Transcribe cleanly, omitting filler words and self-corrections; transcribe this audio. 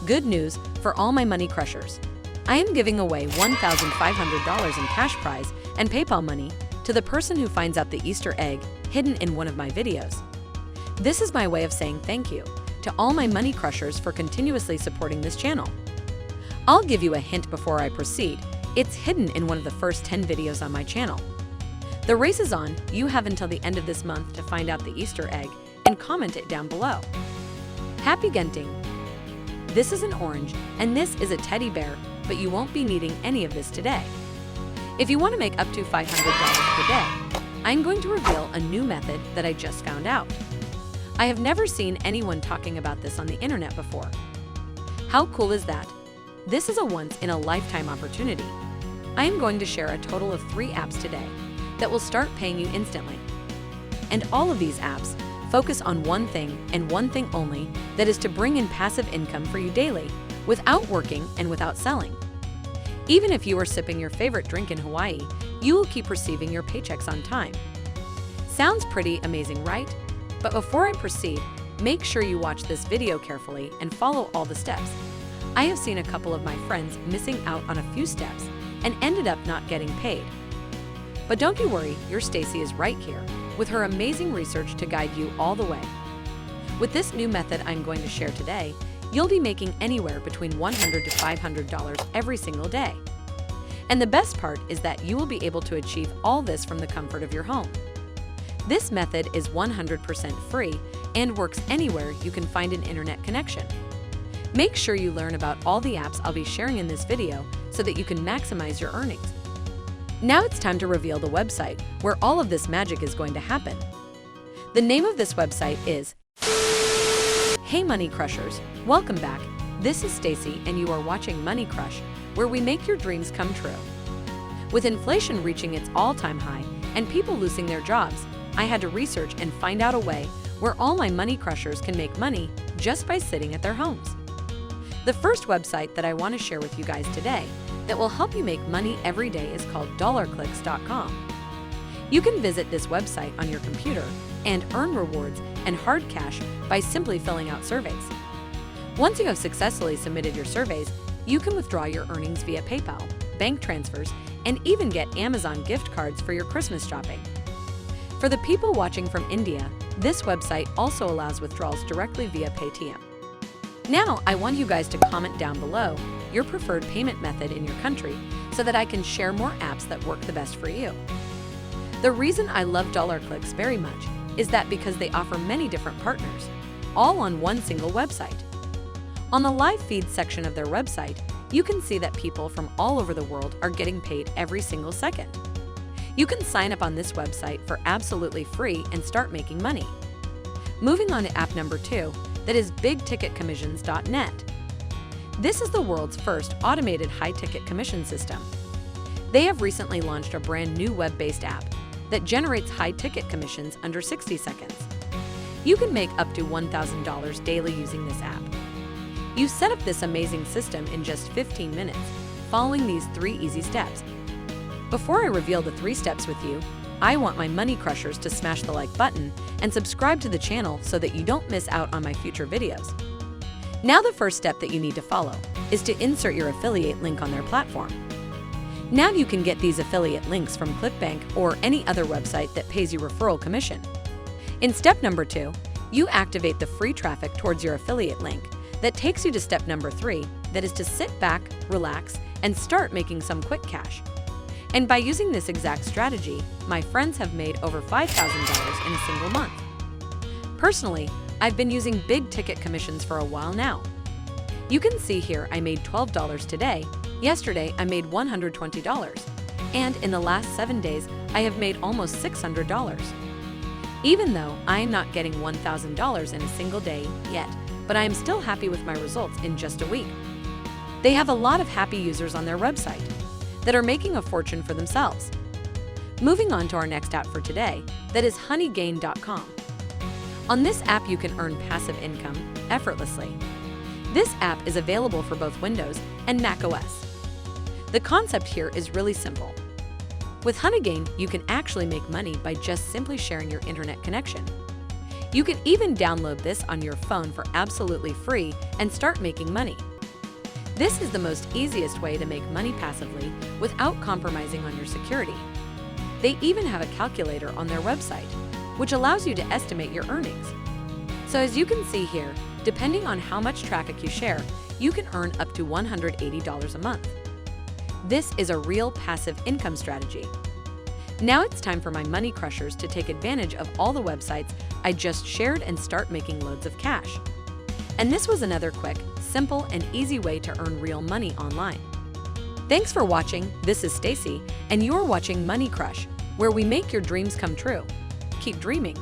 Good news for all my money crushers. I am giving away $1,500 in cash prize and PayPal money to the person who finds out the Easter egg hidden in one of my videos. This is my way of saying thank you to all my money crushers for continuously supporting this channel. I'll give you a hint before I proceed. It's hidden in one of the first 10 videos on my channel. The race is on. You have until the end of this month to find out the Easter egg and comment it down below. Happy gunting! This is an orange and this is a teddy bear, but you won't be needing any of this today. If you want to make up to $500 per day, I'm going to reveal a new method that I just found out. I have never seen anyone talking about this on the internet before. How cool is that? This is a once-in-a-lifetime opportunity. I am going to share a total of 3 apps today that will start paying you instantly. And all of these apps focus on one thing and one thing only, that is to bring in passive income for you daily without working and without selling. Even if you are sipping your favorite drink in Hawaii, you will keep receiving your paychecks on time. Sounds pretty amazing, right? But before I proceed, make sure you watch this video carefully and follow all the steps. I have seen a couple of my friends missing out on a few steps and ended up not getting paid. But don't you worry, your Stacy is right here with her amazing research to guide you all the way. With this new method I'm going to share today, you'll be making anywhere between $100 to $500 every single day. And the best part is that you will be able to achieve all this from the comfort of your home. This method is 100% free and works anywhere you can find an internet connection. Make sure you learn about all the apps I'll be sharing in this video so that you can maximize your earnings. Now it's time to reveal the website where all of this magic is going to happen. The name of this website is Hey Money Crushers, welcome back. This is Stacy and you are watching Money Crush, where we make your dreams come true. With inflation reaching its all-time high and people losing their jobs, I had to research and find out a way where all my money crushers can make money just by sitting at their homes. The first website that I want to share with you guys today that will help you make money every day is called dollarclicks.com. You can visit this website on your computer and earn rewards and hard cash by simply filling out surveys. Once you have successfully submitted your surveys, you can withdraw your earnings via PayPal, bank transfers, and even get Amazon gift cards for your Christmas shopping. For the people watching from India, this website also allows withdrawals directly via Paytm. Now, I want you guys to comment down below your preferred payment method in your country so that I can share more apps that work the best for you. The reason I love DollarClicks very much is that because they offer many different partners, all on one single website. On the live feed section of their website, you can see that people from all over the world are getting paid every single second. You can sign up on this website for absolutely free and start making money. Moving on to app number 2, that is bigticketcommissions.net. This is the world's first automated high-ticket commission system. They have recently launched a brand new web-based app that generates high-ticket commissions under 60 seconds. You can make up to $1,000 daily using this app. You set up this amazing system in just 15 minutes, following these 3 easy steps. Before I reveal the 3 steps with you, I want my money crushers to smash the like button and subscribe to the channel so that you don't miss out on my future videos. Now the first step that you need to follow is to insert your affiliate link on their platform. Now you can get these affiliate links from ClickBank or any other website that pays you referral commission. In step number 2, you activate the free traffic towards your affiliate link that takes you to step number 3, that is to sit back, relax, and start making some quick cash. And by using this exact strategy, my friends have made over $5,000 in a single month. Personally, I've been using big ticket commissions for a while now. You can see here I made $12 today, yesterday I made $120, and in the last 7 days I have made almost $600. Even though I am not getting $1,000 in a single day yet, but I am still happy with my results in just a week. They have a lot of happy users on their website that are making a fortune for themselves. Moving on to our next app for today, that is honeygain.com. On this app you can earn passive income effortlessly. This app is available for both Windows and Mac OS. The concept here is really simple. With Honeygain, you can actually make money by just simply sharing your internet connection. You can even download this on your phone for absolutely free and start making money. This is the most easiest way to make money passively without compromising on your security. They even have a calculator on their website, which allows you to estimate your earnings. So as you can see here, depending on how much traffic you share, you can earn up to $180 a month. This is a real passive income strategy. Now it's time for my money crushers to take advantage of all the websites I just shared and start making loads of cash. And this was another quick, simple, and easy way to earn real money online. Thanks for watching. This is Stacy, and you're watching Money Crush, where we make your dreams come true. Keep dreaming.